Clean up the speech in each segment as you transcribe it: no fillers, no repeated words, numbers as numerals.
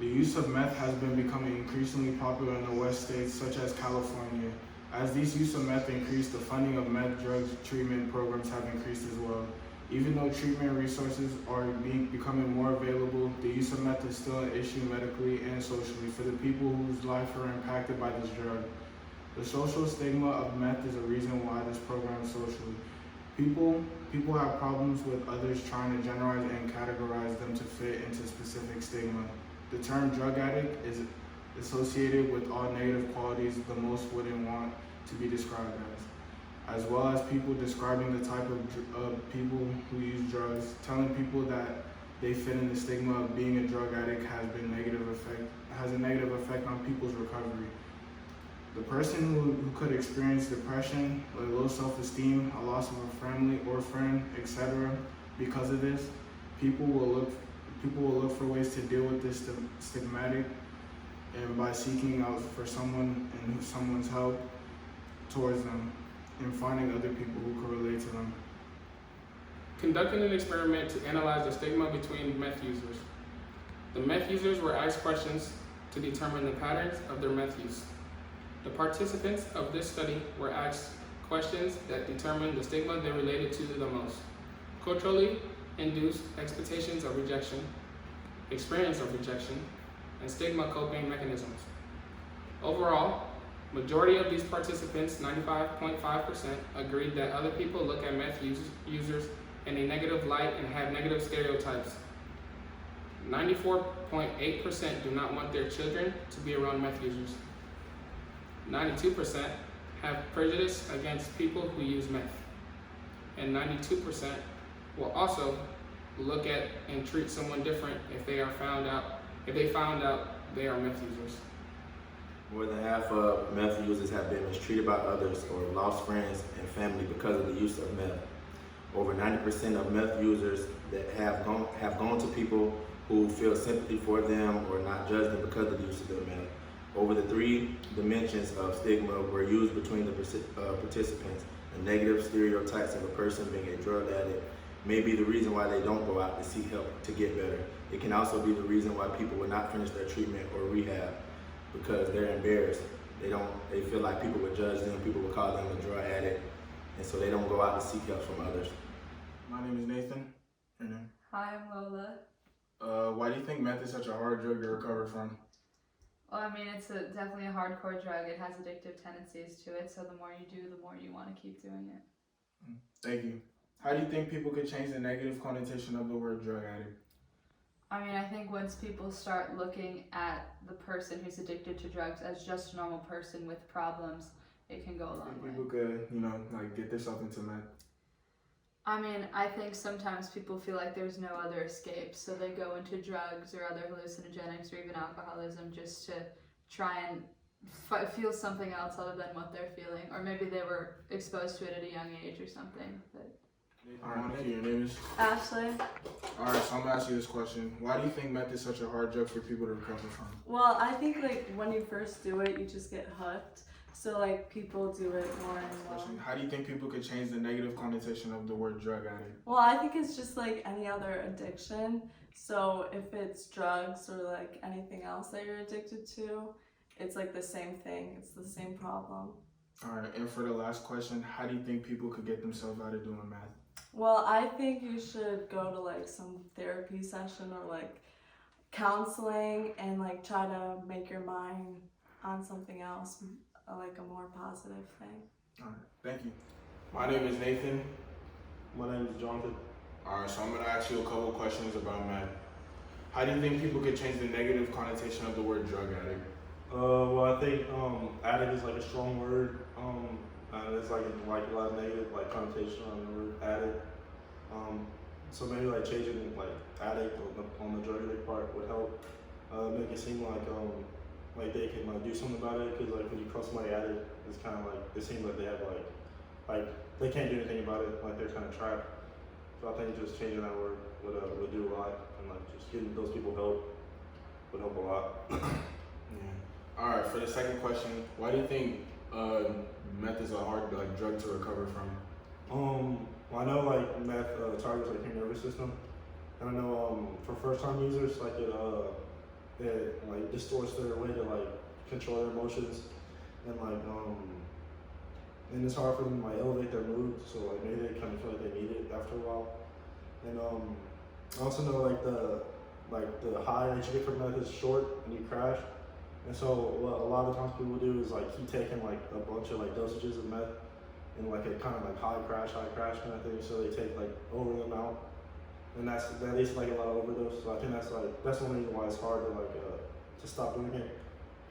The use of meth has been becoming increasingly popular in the West states such as California. As these use of meth increase, the funding of meth drug treatment programs have increased as well. Even though treatment resources are becoming more available, the use of meth is still an issue medically and socially for the people whose lives are impacted by this drug. The social stigma of meth is a reason why this program is socially. People have problems with others trying to generalize and categorize them to fit into specific stigma. The term drug addict is associated with all negative qualities the most wouldn't want to be described as well as people describing the type of people who use drugs, telling people that they fit in the stigma of being a drug addict has a negative effect on people's recovery. The person who could experience depression, a low self-esteem, a loss of a family or friend, etc. because of this, people will look for ways to deal with this stigmatic, and by seeking out for someone's help towards them and finding other people who can relate to them. Conducting an experiment to analyze the stigma between meth users. The meth users were asked questions to determine the patterns of their meth use. The participants of this study were asked questions that determined the stigma they related to the most. Culturally induced expectations of rejection, experience of rejection, and stigma coping mechanisms. Overall, majority of these participants, 95.5%, agreed that other people look at meth users in a negative light and have negative stereotypes. 94.8% do not want their children to be around meth users. 92% have prejudice against people who use meth. And 92% will also look at and treat someone different if they found out they are meth users. More than half of meth users have been mistreated by others or lost friends and family because of the use of meth. Over 90% of meth users that have gone to people who feel sympathy for them or not judge them because of the use of the meth. Over the three dimensions of stigma were used between the participants. The negative stereotypes of a person being a drug addict may be the reason why they don't go out to seek help to get better. It can also be the reason why people will not finish their treatment or rehab because they're embarrassed. They feel like people would judge them, people would call them a drug addict, and so they don't go out to seek help from others. My name is Nathan. Your name? Hi, I'm Lola. Why do you think meth is such a hard drug to recover from? Well, I mean, it's definitely a hardcore drug. It has addictive tendencies to it, so the more you do, the more you want to keep doing it. Thank you. How do you think people could change the negative connotation of the word drug addict? I mean, I think once people start looking at the person who's addicted to drugs as just a normal person with problems, it can go a long way. People could, get themselves into meth. I mean, I think sometimes people feel like there's no other escape, so they go into drugs or other hallucinogenics or even alcoholism just to try and feel something else other than what they're feeling. Or maybe they were exposed to it at a young age or something. But Alright, your name is? Ashley. Alright, so I'm gonna ask you this question. Why do you think meth is such a hard drug for people to recover from? Well, I think when you first do it, you just get hooked. So people do it more and more. How do you think people could change the negative connotation of the word drug addict? Well, I think it's just like any other addiction. So if it's drugs or anything else that you're addicted to, it's the same thing. It's the same problem. Alright, and for the last question, how do you think people could get themselves out of doing meth? Well, I think you should go to some therapy session or counseling and try to make your mind on something else, a more positive thing. Alright, thank you. My name is Nathan. My name is Jonathan. Alright, so I'm gonna ask you a couple questions about meth. How do you think people could change the negative connotation of the word drug addict? Well, I think addict is a strong word. It's a lot of negative connotation on the word addict. So maybe changing addict on the drug addict part would help make it seem like they can do something about it. Because when you call somebody addict, it's kind of it seems like they have they can't do anything about it. They're kind of trapped. So I think just changing that word would do a lot, and just giving those people help would help a lot. Yeah. Alright, for the second question, why do you think meth is a hard drug to recover from? Well, I know meth targets your nervous system, and I know for first time users it that like distorts their way to like control their emotions, and and it's hard for them to like elevate their mood. So like maybe they kind of feel like they need it after a while. And I also know like the high that you get from meth is short and you crash. And so what a lot of times people do is like keep taking like a bunch of like dosages of meth and like a kind of like high crash kind of thing. So they take like over the amount, and that leads to like a lot of overdose. So I think that's one reason why it's hard to like to stop doing it,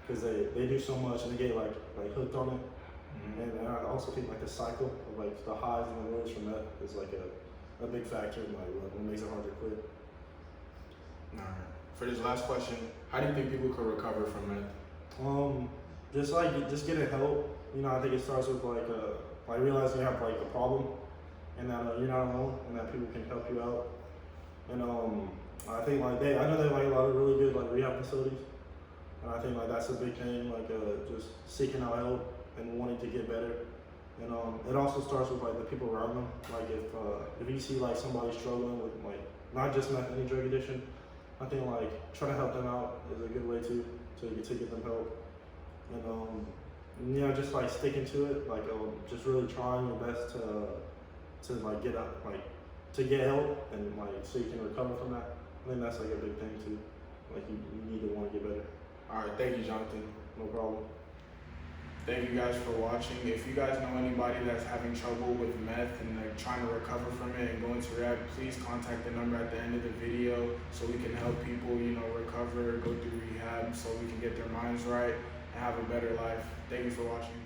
because they do so much and they get like hooked on it. And I also think like the cycle of like the highs and the lows from meth is like a big factor in like what makes it hard to quit. Alright. For this last question, how do you think people could recover from meth? Just getting help. You know, I think it starts with like realizing you have like a problem, and that you're not alone, and that people can help you out. And I think like I know they have like a lot of really good like rehab facilities, and I think like that's a big thing. Like just seeking out help and wanting to get better. And it also starts with like the people around them. Like if you see like somebody struggling with like not just meth, any drug addiction, I think like trying to help them out is a good way to get them help. And you know, just like sticking to it, like just really trying your best to like get up, like to get help, and like so you can recover from that. I think that's like a big thing too. Like you need to want to get better. Alright, thank you, Jonathan. No problem. Thank you guys for watching. If you guys know anybody that's having trouble with meth and like trying to recover from it and go into rehab, please contact the number at the end of the video so we can help people, you know, recover, go through rehab so we can get their minds right and have a better life. Thank you for watching.